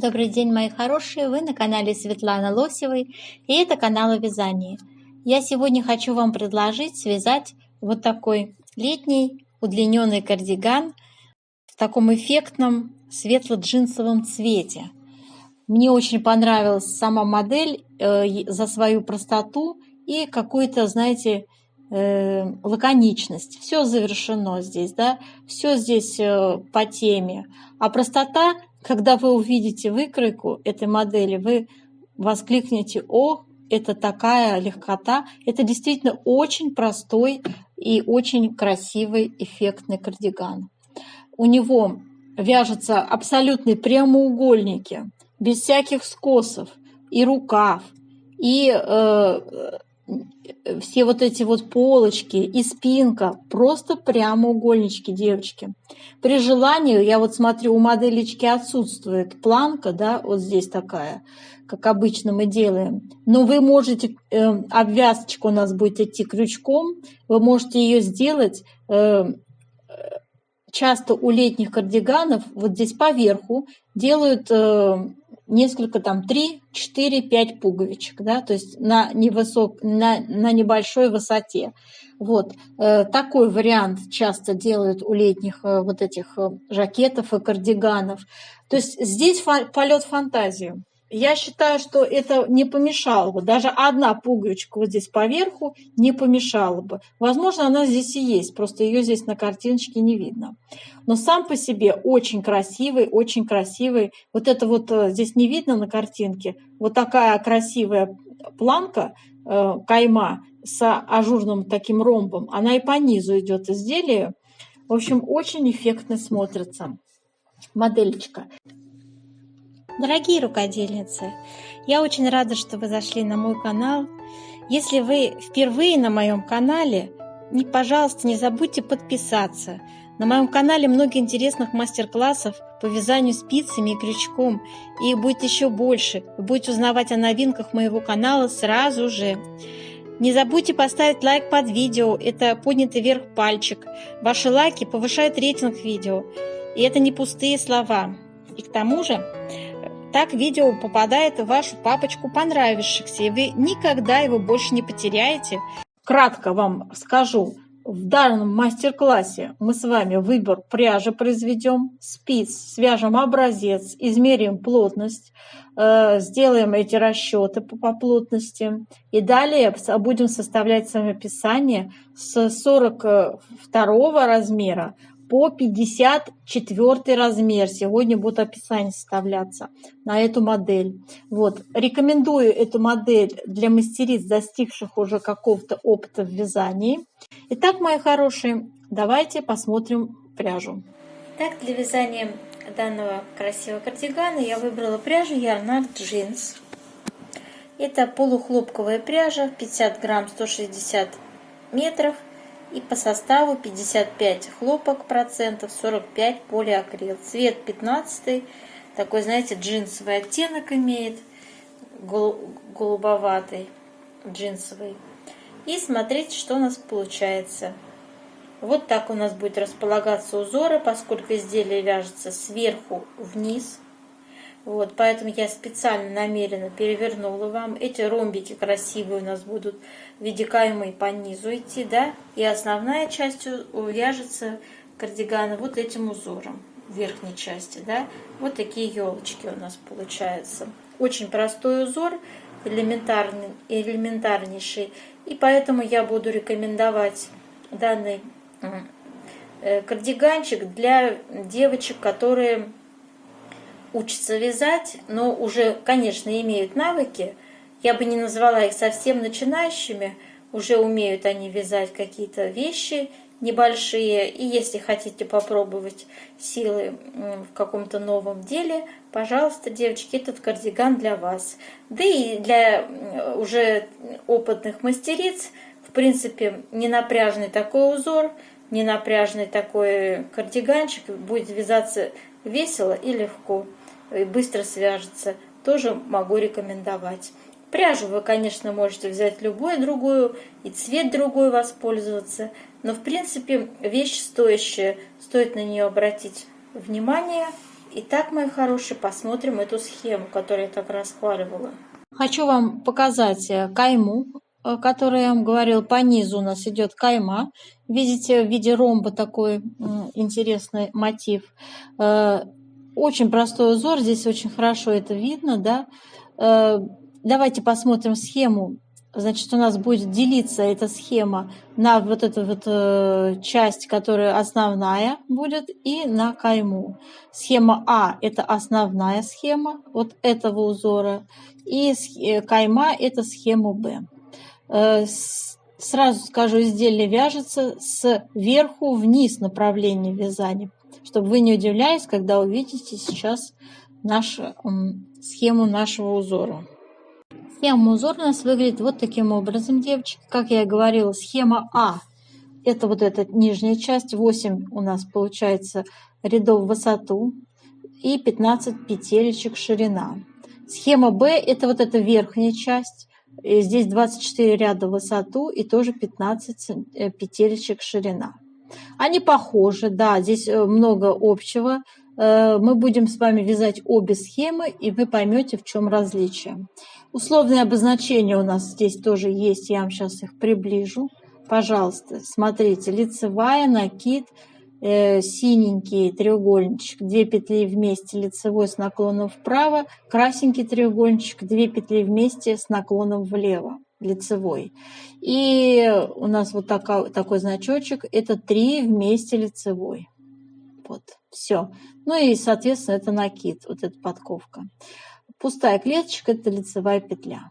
Добрый день, мои хорошие! Вы на канале Светланы Лосевой, и это канал о вязании. Я сегодня хочу вам предложить связать вот такой летний удлиненный кардиган в таком эффектном светло-джинсовом цвете. Мне очень понравилась сама модель за свою простоту и какую-то, знаете, лаконичность. Все завершено здесь, да, все здесь по теме. А простота, когда вы увидите выкройку этой модели, вы воскликнете: «О, это такая легкота!» Это действительно очень простой и очень красивый эффектный кардиган. У него вяжутся абсолютные прямоугольники, без всяких скосов, и рукав, и все вот эти вот полочки, и спинка, просто прямоугольнички, девочки. При желании, я вот смотрю, у моделечки отсутствует планка, да, вот здесь такая, как обычно мы делаем. Но вы можете, обвязочка у нас будет идти крючком, вы можете ее сделать. Часто у летних кардиганов вот здесь поверху делают несколько, там 3, 4, 5 пуговичек, да, то есть на небольшой высоте. Вот такой вариант часто делают у летних вот этих жакетов и кардиганов. То есть здесь полет фантазии. Я считаю, что это не помешало бы. Даже одна пуговичка вот здесь поверху не помешала бы. Возможно, она здесь и есть, просто ее здесь на картиночке не видно. Но сам по себе очень красивый, очень красивый. Вот это вот здесь не видно на картинке. Вот такая красивая планка, кайма с ажурным таким ромбом. Она и по низу идет изделие. В общем, очень эффектно смотрится модельчика. Дорогие рукодельницы, я очень рада, что вы зашли на мой канал. Если вы впервые на моем канале, пожалуйста, не забудьте подписаться. На моем канале много интересных мастер-классов по вязанию спицами и крючком. И их будет еще больше. Вы будете узнавать о новинках моего канала сразу же. Не забудьте поставить лайк под видео. Это поднятый вверх пальчик. Ваши лайки повышают рейтинг видео. И это не пустые слова. И к тому же, так видео попадает в вашу папочку понравившихся, и вы никогда его больше не потеряете. Кратко вам скажу, в данном мастер-классе мы с вами выбор пряжи произведем, спиц, свяжем образец, измерим плотность, сделаем эти расчеты по плотности. И далее будем составлять с вами описание с 42 размера по 54 размер. Сегодня будут описания составляться на эту модель. Вот. Рекомендую эту модель для мастериц, достигших уже какого-то опыта в вязании. Итак, мои хорошие, давайте посмотрим пряжу. Так, для вязания данного красивого кардигана я выбрала пряжу Yarnart Jeans. Это полухлопковая пряжа, 50 грамм, 160 метров. И по составу 55 хлопок процентов, 45 полиакрил. Цвет 15, такой, знаете, джинсовый оттенок имеет, голубоватый, джинсовый. И смотрите, что у нас получается. Вот так у нас будет располагаться узоры, поскольку изделие вяжется сверху вниз. Вот, поэтому я специально намеренно перевернула вам. Эти ромбики красивые у нас будут в виде каймы по низу идти, да, и основная часть вяжется кардигана вот этим узором в верхней части, да. Вот такие елочки у нас получаются. Очень простой узор, элементарнейший, и поэтому я буду рекомендовать данный кардиганчик для девочек, которые учатся вязать, но уже, конечно, имеют навыки. Я бы не назвала их совсем начинающими. Уже умеют они вязать какие-то вещи небольшие. И если хотите попробовать силы в каком-то новом деле, пожалуйста, девочки, этот кардиган для вас. Да и для уже опытных мастериц, в принципе, ненапряжный такой узор, ненапряжный такой кардиганчик будет вязаться весело и легко. И быстро свяжется, тоже могу рекомендовать. Пряжу вы, конечно, можете взять любую другую, и цвет другой воспользоваться, но в принципе вещь стоящая, стоит на нее обратить внимание Итак, мои хорошие, посмотрим эту схему, которую я так расхваливала. Хочу вам показать кайму, которую я вам говорила. По низу у нас идет кайма. Видите, в виде ромба такой интересный мотив. Очень простой узор, здесь очень хорошо это видно, да. Давайте посмотрим схему. Значит, у нас будет делиться эта схема на вот эту вот часть, которая основная будет, и на кайму. Схема А – это основная схема вот этого узора, и кайма – это схема Б. Сразу скажу, изделие вяжется сверху вниз направление вязания, чтобы вы не удивлялись, когда увидите сейчас схему нашего узора. Схема узора у нас выглядит вот таким образом, девочки. Как я и говорила, схема А – это вот эта нижняя часть, 8 у нас получается рядов в высоту и 15 петелечек ширина. Схема Б – это вот эта верхняя часть, и здесь 24 ряда в высоту и тоже 15 петелечек ширина. Они похожи, да, здесь много общего. Мы будем с вами вязать обе схемы, и вы поймете, в чем различие. Условные обозначения у нас здесь тоже есть, я вам сейчас их приближу. Пожалуйста, смотрите, лицевая, накид, синенький треугольничек, 2 петли вместе, лицевой с наклоном вправо, красненький треугольничек, 2 петли вместе с наклоном влево, лицевой. И у нас вот такой значочек, это 3 вместе лицевой. Вот, все. Ну и, соответственно, это накид, вот эта подковка. Пустая клеточка – это лицевая петля.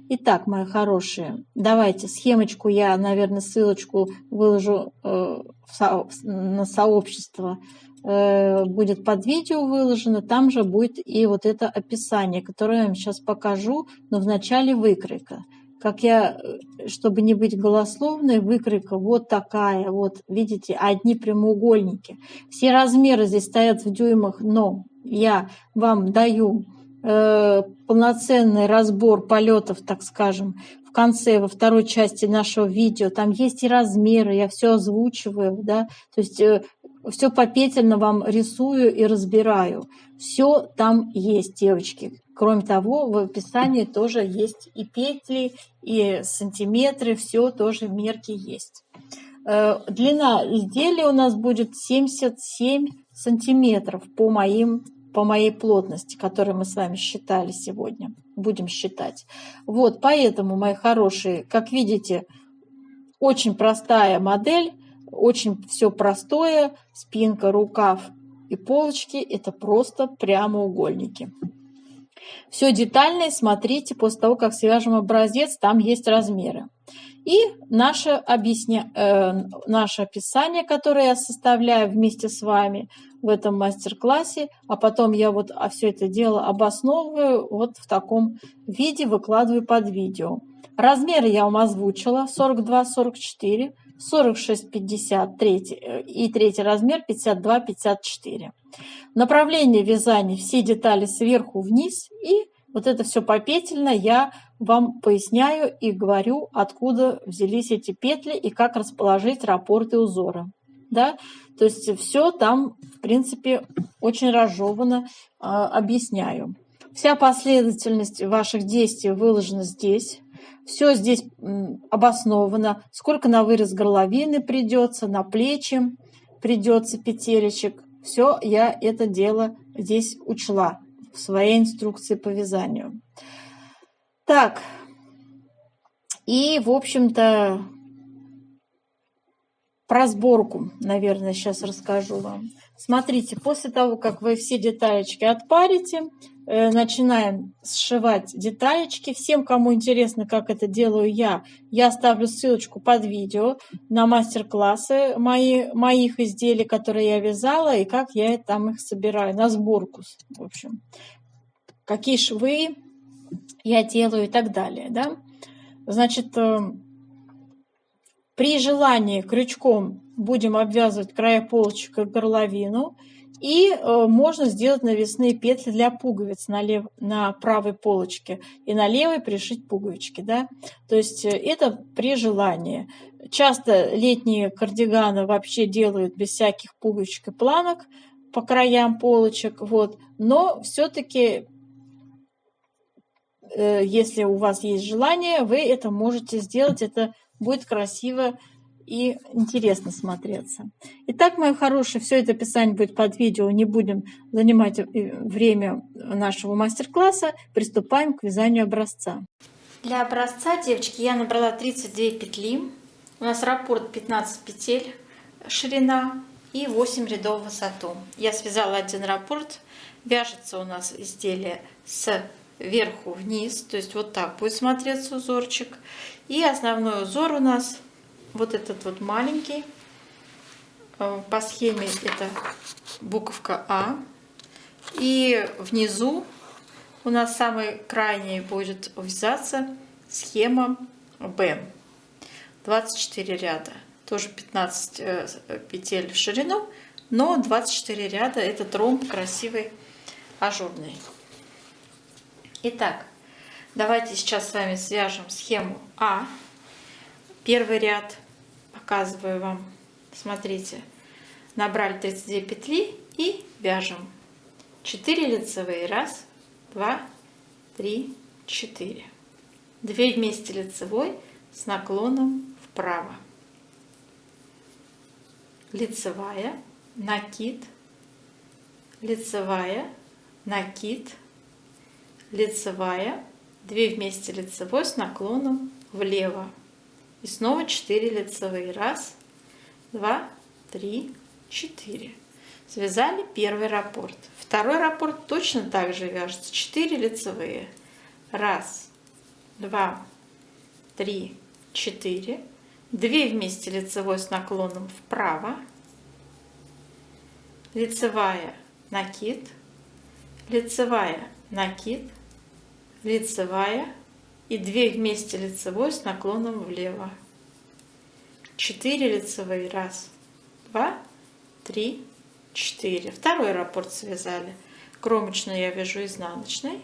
Итак, мои хорошие, давайте схемочку я, наверное, ссылочку выложу на сообщество, будет под видео выложено, там же будет и вот это описание, которое я вам сейчас покажу, но вначале выкройка. Как я, чтобы не быть голословной, выкройка вот такая, вот, видите, одни прямоугольники. Все размеры здесь стоят в дюймах, но я вам даю полноценный разбор полетов, так скажем, в конце, во второй части нашего видео. Там есть и размеры, я все озвучиваю, да, то есть все попетельно вам рисую и разбираю. Все там есть, девочки. Кроме того, в описании тоже есть и петли, и сантиметры, все тоже мерки есть. Длина изделия у нас будет 77 сантиметров по моей плотности, которую мы с вами считали сегодня. Будем считать. Вот, поэтому, мои хорошие, как видите, очень простая модель, очень все простое. Спинка, рукав и полочки – это просто прямоугольники. Все детальное смотрите после того, как свяжем образец, там есть размеры. И наше описание, которое я составляю вместе с вами в этом мастер-классе, а потом я вот все это дело обосновываю вот в таком виде, выкладываю под видео. Размеры я вам озвучила: 42-44, 46-50 и третий размер 52-54. Направление вязания, все детали сверху вниз, и вот это все попетельно я вам поясняю и говорю, откуда взялись эти петли и как расположить раппорты узора. Да? То есть все там, в принципе, очень разжевано объясняю. Вся последовательность ваших действий выложена здесь. Все здесь обосновано. Сколько на вырез горловины придется, на плечи придется петелечек. Все я это дело здесь учла в своей инструкции по вязанию. Так, и, в общем-то, про сборку, наверное, сейчас расскажу вам. Смотрите, после того, как вы все деталечки отпарите, начинаем сшивать деталечки. Всем, кому интересно, как это делаю я оставлю ссылочку под видео на мастер-классы моих изделий, которые я вязала, и как я там их собираю, на сборку, в общем. Какие швы я делаю и так далее, да. Значит, при желании крючком будем обвязывать края полочек и горловину, и можно сделать навесные петли для пуговиц на правой полочке и на левой пришить пуговички, да. То есть это при желании. Часто летние кардиганы вообще делают без всяких пуговичек и планок. по краям полочек, вот. Но все-таки, если у вас есть желание, вы это можете сделать, это будет красиво и интересно смотреться. Итак, мои хорошие, все это описание будет под видео, не будем занимать время нашего мастер-класса, приступаем к вязанию образца. Для образца, девочки, я набрала 32 петли, у нас раппорт 15 петель ширина и 8 рядов в высоту. Я связала один раппорт, вяжется у нас изделие сверху вниз, то есть вот так будет смотреться узорчик. И основной узор у нас вот этот вот маленький, по схеме это буковка А. И внизу у нас самый крайний будет вязаться схема Б. 24 ряда, тоже 15 петель в ширину, но 24 ряда, этот ромб красивый, ажурный. Итак, давайте сейчас с вами свяжем схему А. Первый ряд показываю вам. Смотрите, набрали 32 петли и вяжем 4 лицевые. Раз, два, три, 4. 2 вместе лицевой с наклоном вправо. Лицевая, накид, лицевая, накид, лицевая, 2 вместе лицевой с наклоном влево. И снова 4 лицевые. Раз, два, три, 4. Связали первый раппорт. Второй раппорт точно так же вяжется. 4 лицевые. Раз, два, три, 4. 2 вместе лицевой с наклоном вправо. Лицевая, накид, лицевая, накид, лицевая и 2 вместе лицевой с наклоном влево. 4 лицевые. Раз, два, три, 4. Второй раппорт связали. Кромочную я вяжу изнаночной.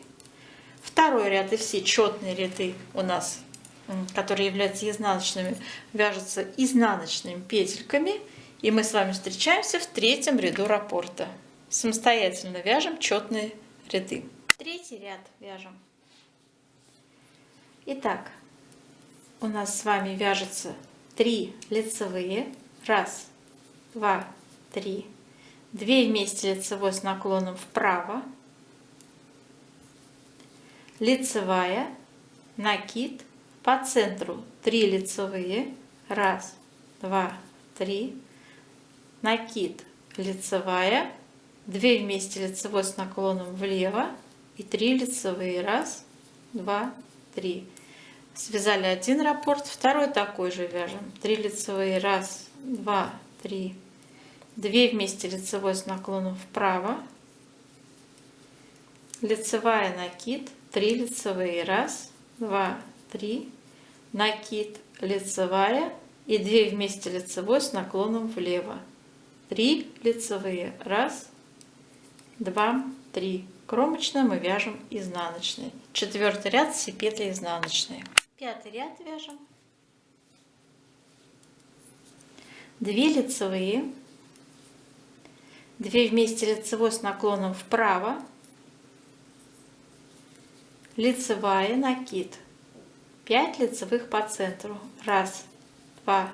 Второй ряд и все четные ряды у нас, которые являются изнаночными, вяжутся изнаночными петельками. И мы с вами встречаемся в третьем ряду раппорта. Самостоятельно вяжем четные ряды. Третий ряд вяжем. Итак, у нас с вами вяжется 3 лицевые. Раз, два, три. 2 вместе лицевой с наклоном вправо. Лицевая, накид, по центру 3 лицевые. Раз, два, три. Накид, лицевая, 2 вместе лицевой с наклоном влево и 3 лицевые. Раз, два, три. Связали один раппорт, второй такой же вяжем. 3 лицевые. Раз, два, три. 2 вместе лицевой с наклоном вправо. Лицевая, накид, 3 лицевые. Раз, два, три. Накид, лицевая и 2 вместе лицевой с наклоном влево. 3 лицевые. Раз, два, три. Кромочную мы вяжем изнаночной. Четвертый ряд все петли изнаночные. Пятый ряд вяжем 2 лицевые, 2 вместе лицевой с наклоном вправо, лицевая, накид, 5 лицевых по центру. Раз, два,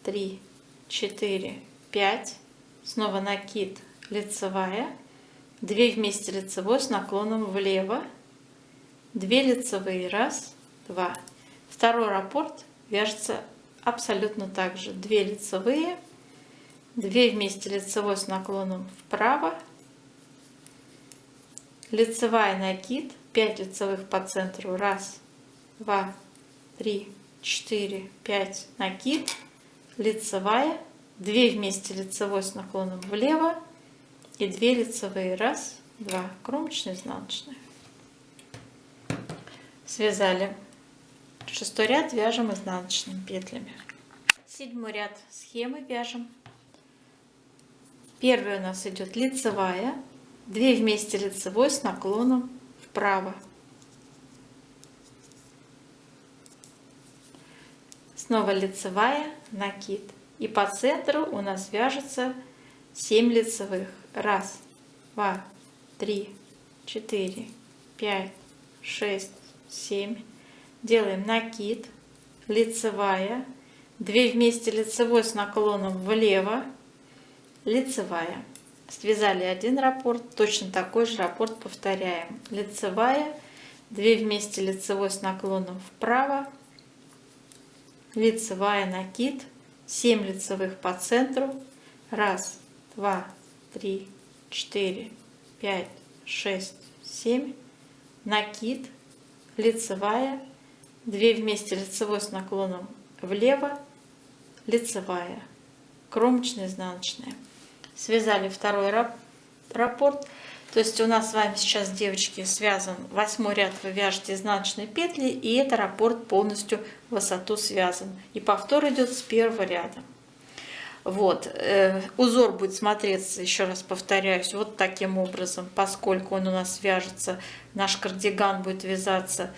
три, 4, 5. Снова накид, лицевая, 2 вместе лицевой с наклоном влево, 2 лицевые. Раз, два. Второй раппорт вяжется абсолютно так же. 2 лицевые, 2 вместе лицевой с наклоном вправо, лицевая, накид, 5 лицевых по центру. Раз, два, три, 4, 5. Накид, лицевая, 2 вместе лицевой с наклоном влево и 2 лицевые. Раз, два. Кромочная, изнаночная. Связали. Шестой ряд вяжем изнаночными петлями. Седьмой ряд схемы вяжем. Первый у нас идет лицевая, 2 вместе лицевой с наклоном вправо. Снова лицевая, накид. И по центру у нас вяжется 7 лицевых. Раз, два, три, 4, 5, 6, 7. Делаем накид, лицевая, 2 вместе лицевой с наклоном влево, лицевая. Связали один раппорт, точно такой же раппорт повторяем. Лицевая, 2 вместе лицевой с наклоном вправо, лицевая, накид, 7 лицевых по центру. Раз, два, 3, 4, 5, 6, 7. Накид, лицевая, 2 вместе лицевой с наклоном влево, лицевая, кромочная, изнаночная. Связали второй раппорт. То есть у нас с вами сейчас, девочки, связан 8 ряд, вы вяжете изнаночные петли, и это раппорт полностью в высоту связан. И повтор идет с первого ряда. Вот, узор будет смотреться, еще раз повторяюсь, вот таким образом, поскольку он у нас вяжется, наш кардиган будет вязаться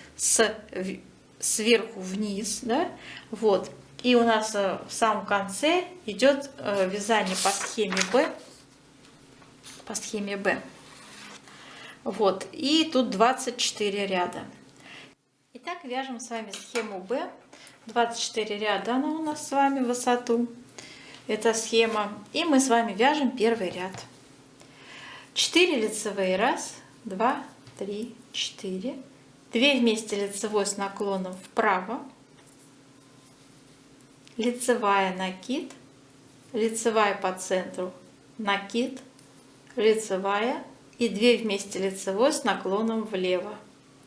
сверху вниз, да, вот. И у нас в самом конце идет вязание по схеме Б. Вот, и тут 24 ряда. Итак, вяжем с вами схему Б. 24 ряда она у нас с вами в высоту. Эта схема. И мы с вами вяжем первый ряд. 4 лицевые. Раз, два, 3, 4. 2 вместе лицевой с наклоном вправо. Лицевая, накид. Лицевая по центру. Накид. Лицевая. И 2 вместе лицевой с наклоном влево.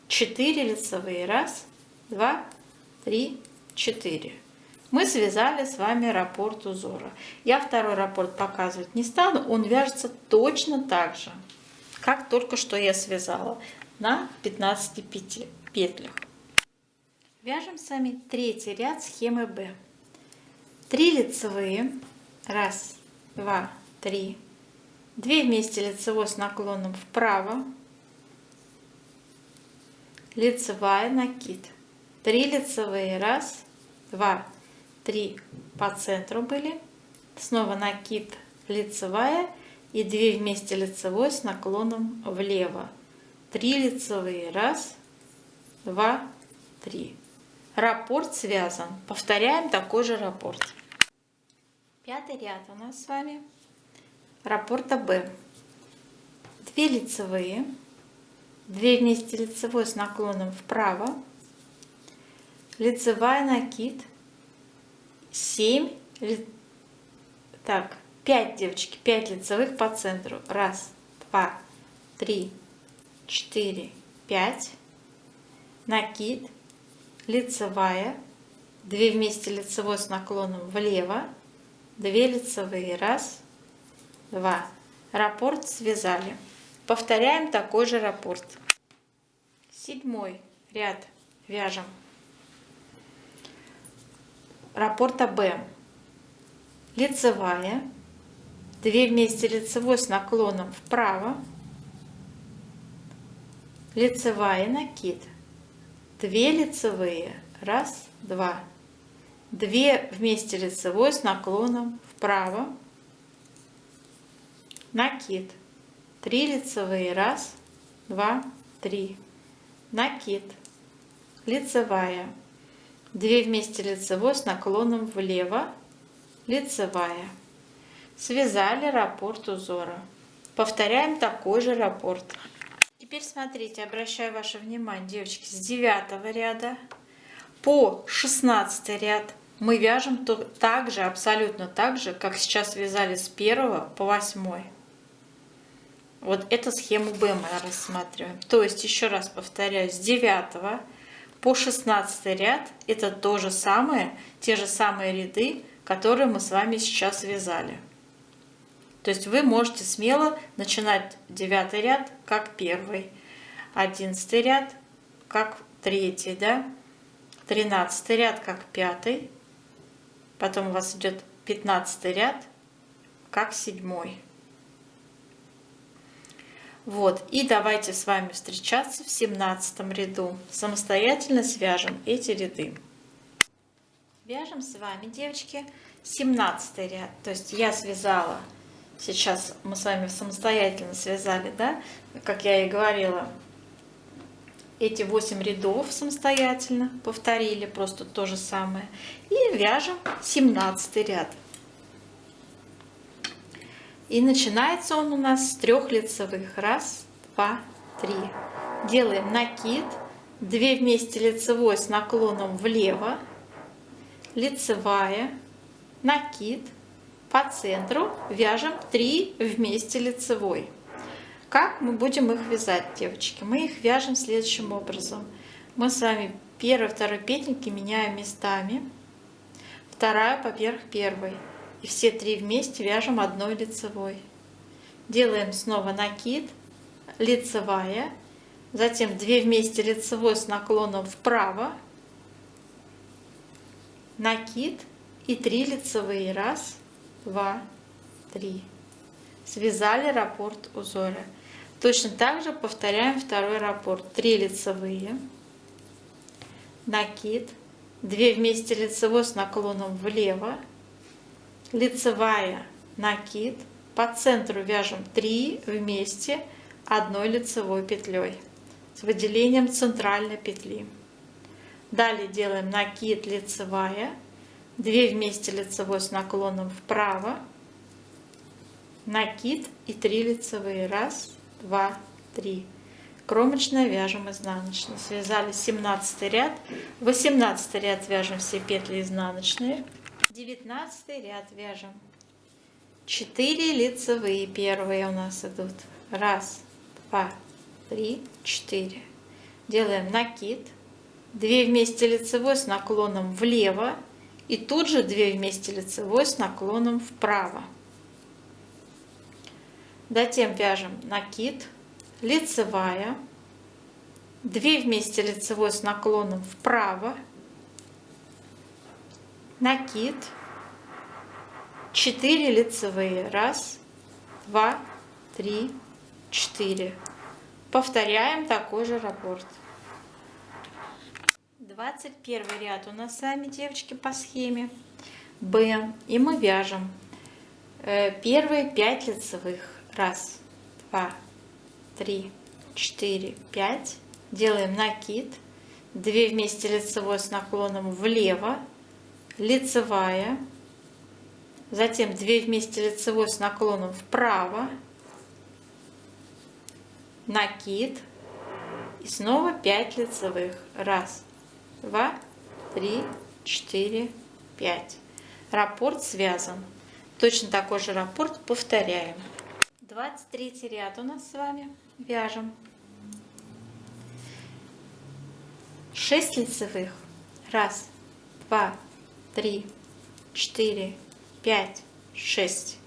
4 лицевые. Раз, два, 3, 4. Мы связали с вами раппорт узора. Я второй раппорт показывать не стану. Он вяжется точно так же, как только что я связала на 15 петлях. Вяжем с вами третий ряд схемы Б. 3 лицевые. Раз, два, 3. 2 вместе лицевой с наклоном вправо. Лицевая, накид. 3 лицевые. Раз, два, 3 по центру были. Снова накид, лицевая. И 2 вместе лицевой с наклоном влево. 3 лицевые. Раз, два, 3. Раппорт связан. Повторяем такой же раппорт. Пятый ряд у нас с вами раппорта Б. 2 лицевые. 2 вместе лицевой с наклоном вправо. Лицевая, накид. 7. Так, 5, девочки, 5 лицевых по центру. Раз, два, 3, 4, 5. Накид. Лицевая. 2 вместе лицевой с наклоном влево. 2 лицевые. Раз, два. Раппорт связали. Повторяем такой же раппорт. 7 ряд вяжем раппорта Б. Лицевая. 2 вместе лицевой с наклоном вправо. Лицевая, накид. 2 лицевые. Раз, два. 2 вместе лицевой с наклоном вправо. Накид. 3 лицевые. Раз, два, 3. Накид. Лицевая. 2 вместе лицевой с наклоном влево. Лицевая. Связали раппорт узора. Повторяем такой же раппорт. Теперь смотрите, обращаю ваше внимание, девочки, с 9 ряда по 16 ряд мы вяжем так же, абсолютно так же, как сейчас вязали с 1 по 8. Вот эту схему Б мы рассматриваем. То есть, еще раз повторяю, с 9 по 16 ряд это то же самое, те же самые ряды, которые мы с вами сейчас вязали. То есть вы можете смело начинать 9 ряд как 1, 11 ряд как 3, да? 13 ряд как 5, потом у вас идет 15 ряд как 7. Вот, и давайте с вами встречаться в 17 ряду. Самостоятельно свяжем эти ряды. Вяжем с вами, девочки, 17 ряд. То есть я связала Сейчас мы с вами самостоятельно связали, да, как я и говорила, эти 8 рядов самостоятельно повторили, просто то же самое. И вяжем 17 ряд. И начинается он у нас с 3 лицевых. Раз, два, три. Делаем накид, 2 вместе лицевой с наклоном влево, лицевая, накид, по центру вяжем 3 вместе лицевой. Как мы будем их вязать, девочки? Мы их вяжем следующим образом. Мы с вами первую, вторую петельки меняем местами, вторая поверх первой. И все 3 вместе вяжем одной лицевой. Делаем снова накид, лицевая, затем 2 вместе лицевой с наклоном вправо, накид и 3 лицевые. Раз, два, три. Связали раппорт узора. Точно так же повторяем второй раппорт. 3 лицевые, накид, 2 вместе лицевой с наклоном влево, лицевая, накид, по центру вяжем 3 вместе одной лицевой петлей с выделением центральной петли. Далее делаем накид, лицевая, 2 вместе лицевой с наклоном вправо, накид и 3 лицевые. Раз, два, три. Кромочная вяжем изнаночной. Связали 17 ряд. 18 ряд вяжем все петли изнаночные. 19 ряд вяжем 4 лицевые. Первые у нас идут. Раз, два, три, 4. Делаем накид, 2 вместе лицевой с наклоном влево и тут же 2 вместе лицевой с наклоном вправо. Затем вяжем накид, лицевая, 2 вместе лицевой с наклоном вправо, накид, 4 лицевые. Раз, два, три, 4. Повторяем такой же раппорт. 21 ряд у нас с вами, девочки, по схеме Б. И мы вяжем первые 5 лицевых. Раз, два, три, 4, 5. Делаем накид, 2 вместе лицевой с наклоном влево, лицевая, затем 2 вместе лицевой с наклоном вправо, накид и снова 5 лицевых. Раз, два, три, 4, 5. Раппорт связан. Точно такой же раппорт повторяем. 23 ряд у нас с вами вяжем 6 лицевых. Раз, два, три, 4, 5, 6.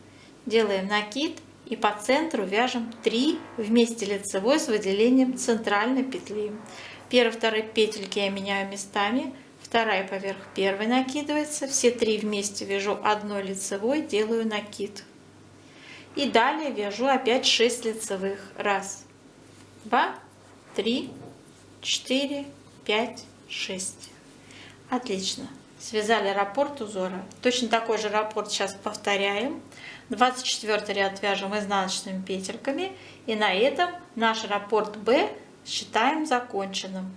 Делаем накид и по центру вяжем 3 вместе лицевой с выделением центральной петли. Первой, второй петельки я меняю местами, вторая поверх первой накидывается, все 3 вместе вяжу одной лицевой, делаю накид. И далее вяжу опять 6 лицевых. Раз, два, три, 4, 5, 6. Отлично. Связали раппорт узора. Точно такой же раппорт сейчас повторяем. 24 ряд вяжем изнаночными петельками. И на этом наш раппорт Б считаем законченным.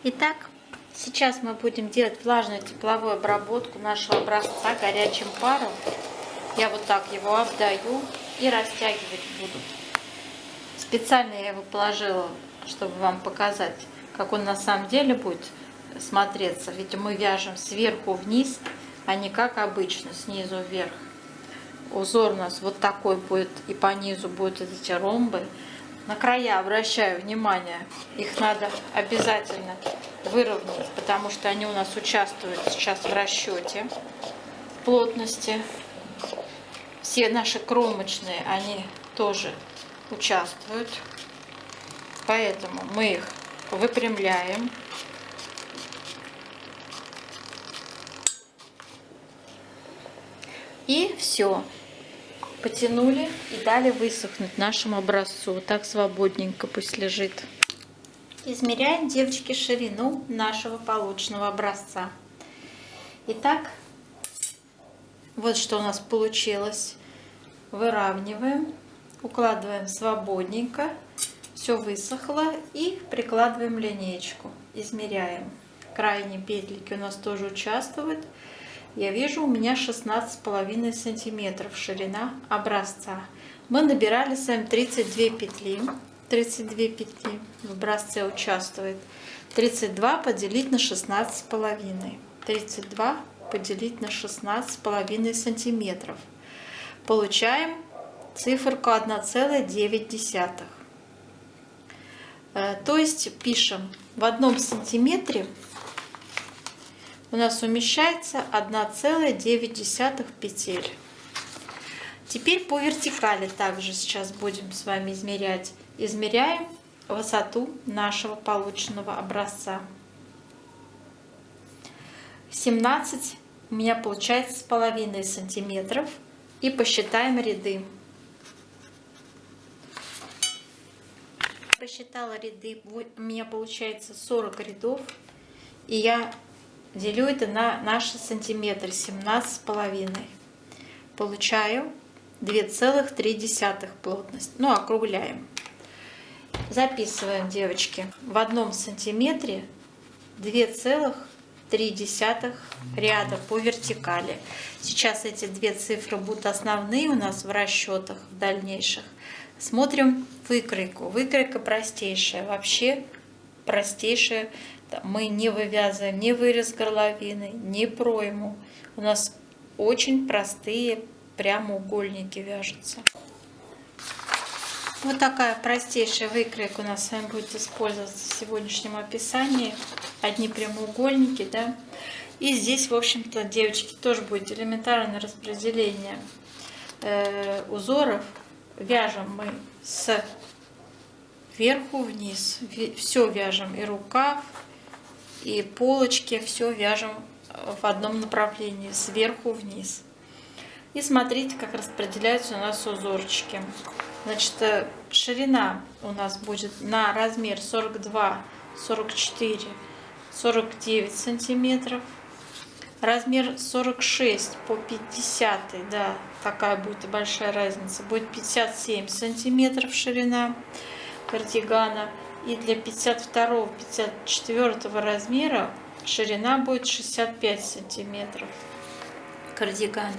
Итак, сейчас мы будем делать влажную тепловую обработку нашего образца горячим паром. Я вот так его обдаю и растягивать буду. Специально я его положила, чтобы вам показать, как он на самом деле будет смотреться. Ведь мы вяжем сверху вниз, а не как обычно снизу вверх. Узор у нас вот такой будет, и по низу будут эти ромбы. На края обращаю внимание, их надо обязательно выровнять, потому что они у нас участвуют сейчас в расчете плотности. Все наши кромочные, они тоже участвуют, поэтому мы их выпрямляем. И все. Потянули и дали высохнуть нашему образцу. Так свободненько пусть лежит. Измеряем, девочки, ширину нашего полученного образца. Итак, Вот что у нас получилось. Выравниваем, укладываем свободненько, все высохло, и прикладываем линеечку, измеряем. Крайние петельки у нас тоже участвуют. Я вижу, у меня 16,5 сантиметров ширина образца. Мы набирали с вами 32 петли. 32 петли в образце участвует. 32 поделить на 16,5. 32 поделить на 16,5 сантиметров. Получаем циферку 1,9. То есть пишем, в 1 сантиметре у нас умещается 1,9 петель. Теперь по вертикали также сейчас будем с вами измерять. Измеряем высоту нашего полученного образца. 17 у меня получается с половиной сантиметров. И посчитаем ряды. Посчитала ряды, у меня получается 40 рядов. И я делю это на наши сантиметры, 17,5. Получаю 2,3 плотность. Ну, округляем. Записываем, девочки. В 1 сантиметре 2,3 ряда по вертикали. Сейчас эти две цифры будут основные у нас в расчетах в дальнейших. Смотрим выкройку. Выкройка простейшая. Вообще простейшая. Мы не вывязываем ни вырез горловины, ни пройму. У нас очень простые прямоугольники вяжутся. Вот такая простейшая выкройка у нас с вами будет использоваться в сегодняшнем описании. Одни прямоугольники, да. И здесь, в общем-то, девочки, тоже будет элементарное распределение узоров. Вяжем мы сверху вниз. Все вяжем, и рукав, и полочки, все вяжем в одном направлении, сверху вниз. И смотрите, как распределяются у нас узорчики. Значит, ширина у нас будет на размер 42, 44, 49 сантиметров. Размер 46 по 50, да, такая будет и большая разница, будет 57 сантиметров ширина кардигана. И для 52-54 размера ширина будет 65 сантиметров кардигана.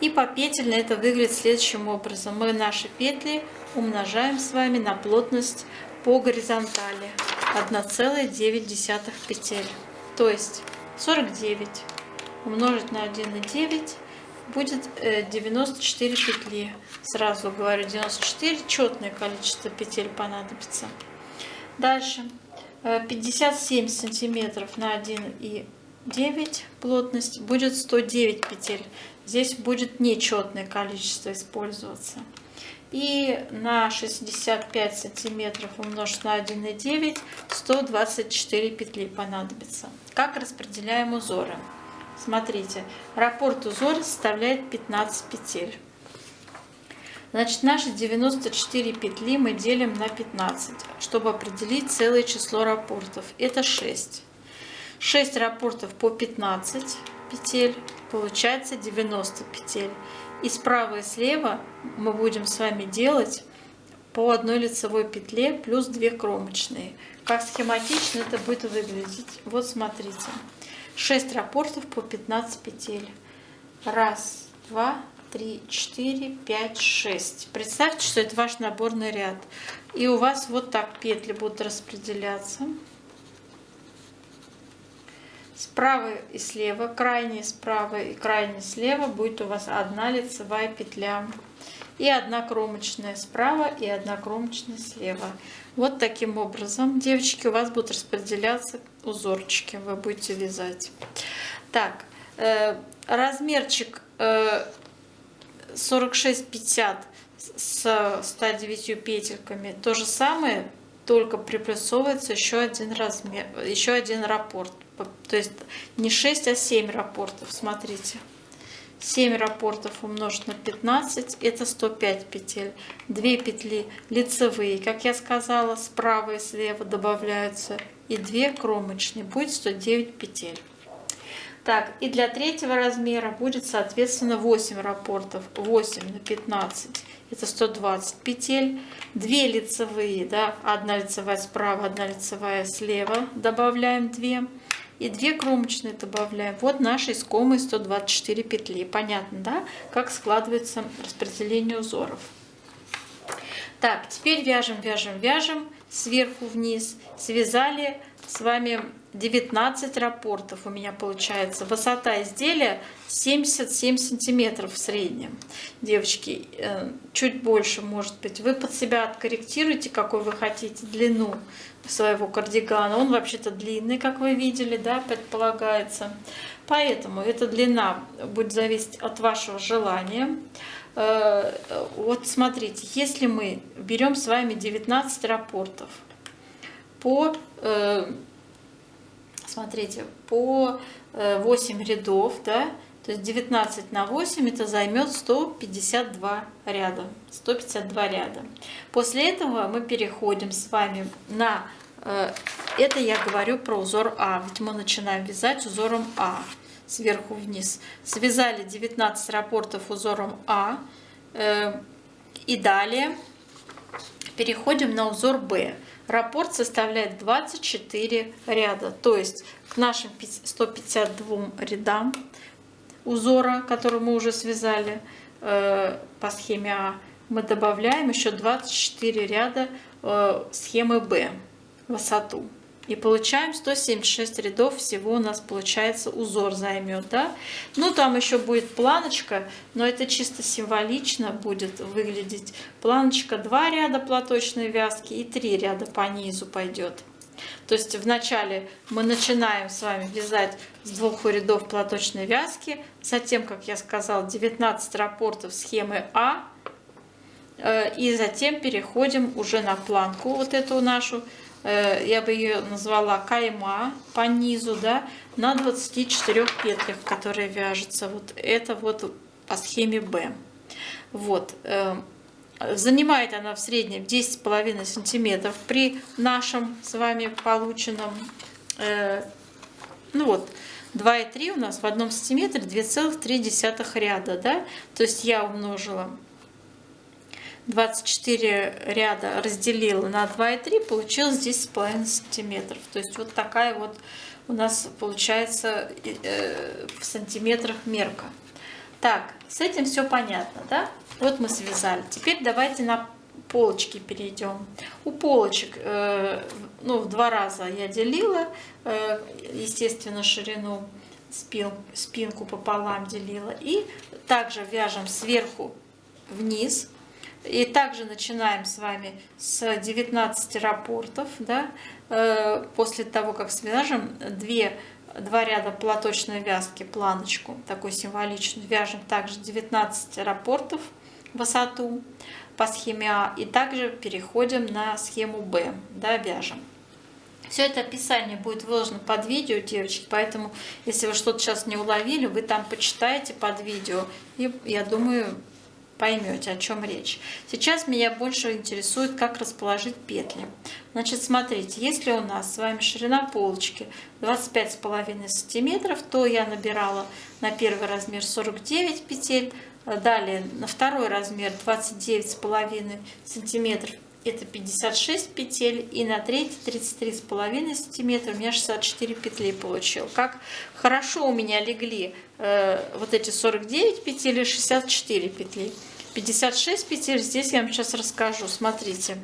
И по петельно это выглядит следующим образом. Мы наши петли умножаем с вами на плотность по горизонтали 1,9 петель. То есть 49 умножить на 1,9 будет 94 петли. Сразу говорю, 94 четное количество петель понадобится. Дальше 57 сантиметров на 1,9 плотность будет 109 петель. Здесь будет нечетное количество использоваться. И на 65 сантиметров умножить на 1,9 124 петли понадобится. Как распределяем узоры? Смотрите, раппорт узора составляет 15 петель. Значит, наши 94 петли мы делим на 15, чтобы определить целое число раппортов. Это 6. 6 раппортов по 15 петель, получается 90 петель. И справа и слева мы будем с вами делать по одной лицевой петле плюс 2 кромочные. Как схематично это будет выглядеть? Вот смотрите. 6 раппортов по 15 петель. 1, 2, 3, 4, 5, 6. Представьте, что это ваш наборный ряд. И у вас вот так петли будут распределяться. Справа и слева, крайне справа и крайне слева будет у вас одна лицевая петля. И одна кромочная справа и одна кромочная слева. Вот таким образом, девочки, у вас будут распределяться узорчики. Вы будете вязать. Так, размерчик 46-50 с 109 петельками. То же самое, только приплюсовывается еще один размер, еще один раппорт. То есть не 6, а 7 раппортов. Смотрите. 7 раппортов умножить на 15, это 105 петель. 2 петли лицевые, как я сказала, справа и слева добавляются. И 2 кромочные, будет 109 петель. Так, и для третьего размера будет, соответственно, 8 раппортов. 8 на 15, это 120 петель. 2 лицевые, да, одна лицевая справа, одна лицевая слева, добавляем 2. И 2 кромочные добавляем. Вот наши искомые 124 петли. Понятно, да, как складывается распределение узоров. Так, теперь вяжем, вяжем, вяжем сверху вниз. Связали с вами 19 раппортов у меня получается. Высота изделия 77 сантиметров в среднем. Девочки, чуть больше может быть. Вы под себя откорректируйте, какой вы хотите длину своего кардигана. Он вообще-то длинный, как вы видели, да, предполагается. Поэтому эта длина будет зависеть от вашего желания. Вот смотрите, если мы берем с вами 19 раппортов по, смотрите, по 8 рядов, да, то есть 19 на 8 это займет 152 ряда. 152 ряда. После этого мы переходим с вами на, это я говорю про узор А, ведь мы начинаем вязать узором А. Сверху вниз. Связали 19 раппортов узором А. И далее переходим на узор Б. Раппорт составляет 24 ряда. То есть к нашим 152 рядам узора, который мы уже связали по схеме А, мы добавляем еще 24 ряда схемы Б в высоту. И получаем 176 рядов, всего у нас получается узор займет, да? Ну там еще будет планочка, но это чисто символично будет выглядеть. Планочка 2 ряда платочной вязки и 3 ряда по низу пойдет. То есть вначале мы начинаем с вами вязать с 2 рядов платочной вязки, затем, как я сказала, 19 раппортов схемы А, и затем переходим уже на планку вот эту нашу. Я бы ее назвала кайма по низу, да, на 24 петлях, которые вяжутся. Вот это вот по схеме Б. Вот. Занимает она в среднем 10,5 сантиметров при нашем с вами полученном, ну вот, 2,3 у нас в 1 сантиметре 2,3 ряда, да, то есть я умножила 24 ряда, разделила на 2,3, получилось 10,5 сантиметров. То есть вот такая вот у нас получается в сантиметрах мерка. Так, с этим все понятно, да? Вот мы связали. Теперь давайте на полочки перейдем. У полочек, ну, в 2 раза я делила, естественно, ширину, спинку пополам делила. И также вяжем сверху вниз. И также начинаем с вами с 19 раппортов, да? После того, как свяжем 2 ряда платочной вязки, планочку, такой символичную, вяжем также 19 раппортов в высоту по схеме А, и также переходим на схему Б, да, вяжем. Все это описание будет выложено под видео, девочки, поэтому если вы что-то сейчас не уловили, вы там почитаете под видео, и я думаю, поймете, о чем речь. Сейчас меня больше интересует, как расположить петли. Значит, смотрите, если у нас с вами ширина полочки 25,5 сантиметров, то я набирала на первый размер 49 петель, далее на второй размер 29,5 сантиметров, это 56 петель, и на третий 33,5 сантиметра у меня 64 петли получил. Как хорошо у меня легли вот эти 49 петель и 64 петли. 56 петель, здесь я вам сейчас расскажу, смотрите.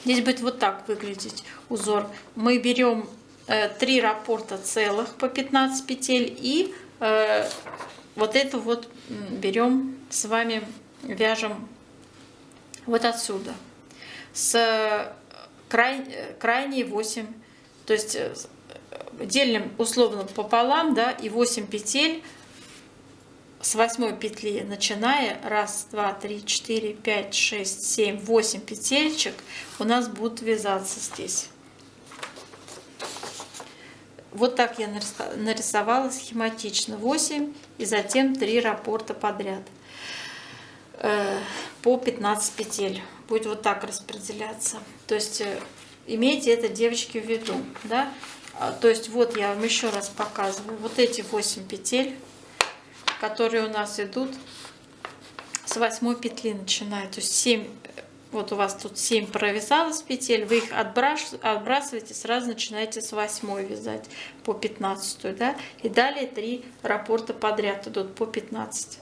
Здесь будет вот так выглядеть узор. Мы берем 3 раппорта целых по 15 петель и вот эту вот берем с вами, вяжем вот отсюда. С крайней 8, то есть делим условно пополам, да, и 8 петель с 8 петли начиная, 1, 2, 3, 4, 5, 6, 7, 8 петельчик у нас будут вязаться здесь. Вот так я нарисовала схематично 8 и затем 3 раппорта подряд по 15 петель. Будет вот так распределяться. То есть имейте это, девочки, в виду, да? То есть вот я вам еще раз показываю. Вот эти 8 петель, которые у нас идут с 8 петли начиная. То есть 7, вот у вас тут 7 провязалось петель, вы их отбрасываете, сразу начинаете с 8 вязать по 15, да? И далее 3 раппорта подряд идут по 15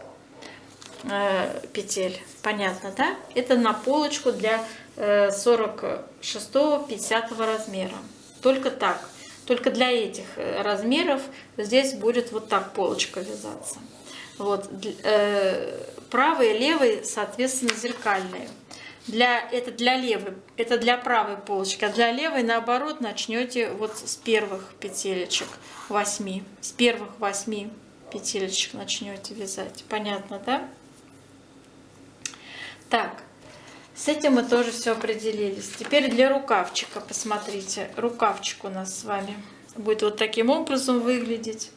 петель. Понятно, да? Это на полочку для 46-50 размера. Только так. Только для этих размеров здесь будет вот так полочка вязаться. Вот. Правые и левые, соответственно, зеркальные. Это для левой, это для правой полочки, а для левой, наоборот, начнете вот с первых петелечек 8. С первых 8 петелечек начнете вязать. Понятно, да? Так, с этим мы тоже все определились. Теперь для рукавчика, посмотрите. Рукавчик у нас с вами будет вот таким образом выглядеть.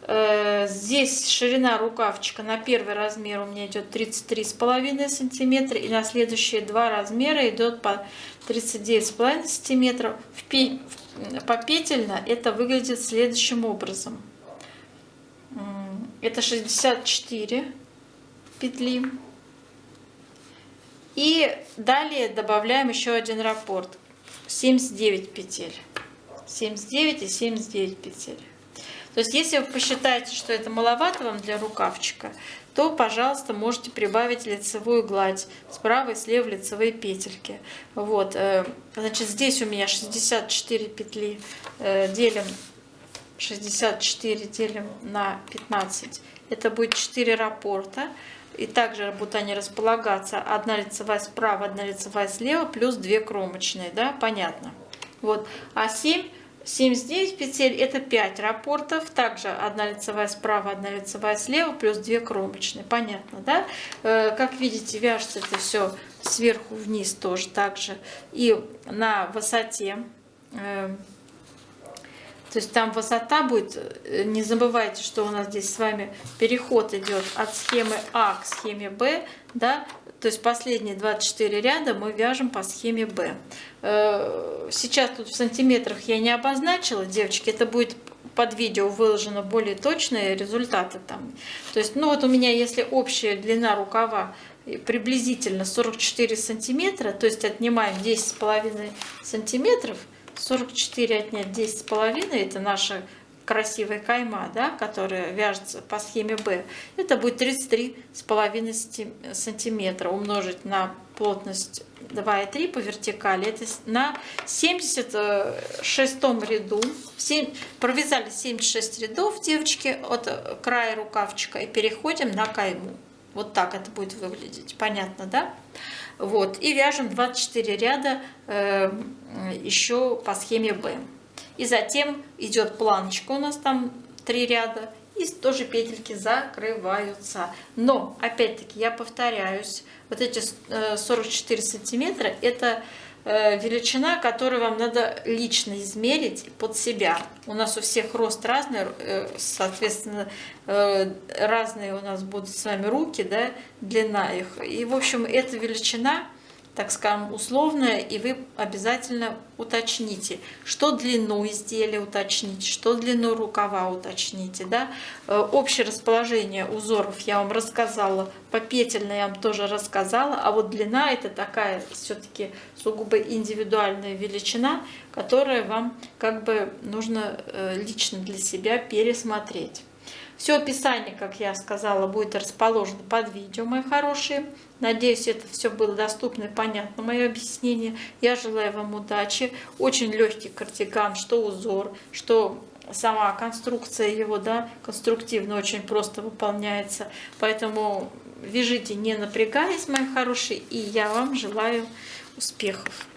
Здесь ширина рукавчика на первый размер у меня идет 33,5 сантиметра, и на следующие 2 размера идет по 39,5 сантиметров. Попетельно это выглядит следующим образом. Это 64 петли. И далее добавляем еще один раппорт. 79 петель. 79 и 79 петель. То есть, если вы посчитаете, что это маловато вам для рукавчика, то, пожалуйста, можете прибавить лицевую гладь. Справа и слева лицевые петельки. Вот. Значит, здесь у меня 64 петли. Делим 64 делим на 15. Это будет 4 раппорта. И также будут они располагаться. Одна лицевая справа, одна лицевая слева, плюс 2 кромочные. Да? Понятно. Вот. А 79 петель это 5 раппортов, также одна лицевая справа, одна лицевая слева, плюс 2 кромочные. Понятно, да? Как видите, вяжется это все сверху вниз тоже так же. И на высоте, то есть там высота будет, не забывайте, что у нас здесь с вами переход идет от схемы А к схеме Б, да? То есть последние 24 ряда мы вяжем по схеме Б. Сейчас тут в сантиметрах я не обозначила, девочки, это будет под видео выложено более точные результаты там. То есть, ну вот у меня, если общая длина рукава приблизительно 44 сантиметра, то есть отнимаем 10,5 сантиметров, 44 отнять 10,5, это наша красивая кайма, да, которая вяжется по схеме Б, это будет 33,5 сантиметра умножить на плотность 2,3 по вертикали, это на 76 ряду. Провязали 76 рядов, девочки, от края рукавчика и переходим на кайму. Вот так это будет выглядеть. Понятно, да? Вот. И вяжем 24 ряда еще по схеме Б. И затем идет планочка, у нас там 3 ряда, и тоже петельки закрываются. Но, опять-таки, я повторяюсь, вот эти 44 сантиметра – это величина, которую вам надо лично измерить под себя. У нас у всех рост разный, соответственно, разные у нас будут с вами руки, да, длина их. И, в общем, эта величина, так скажем, условная, и вы обязательно уточните, что длину изделия уточните, что длину рукава уточните. Да? Общее расположение узоров я вам рассказала, попетельно я вам тоже рассказала, а вот длина — это такая все-таки сугубо индивидуальная величина, которая вам как бы нужно лично для себя пересмотреть. Все описание, как я сказала, будет расположено под видео, мои хорошие. Надеюсь, это все было доступно и понятно, мое объяснение. Я желаю вам удачи. Очень легкий кардиган, что узор, что сама конструкция его, да, конструктивно очень просто выполняется. Поэтому вяжите, не напрягаясь, мои хорошие, и я вам желаю успехов.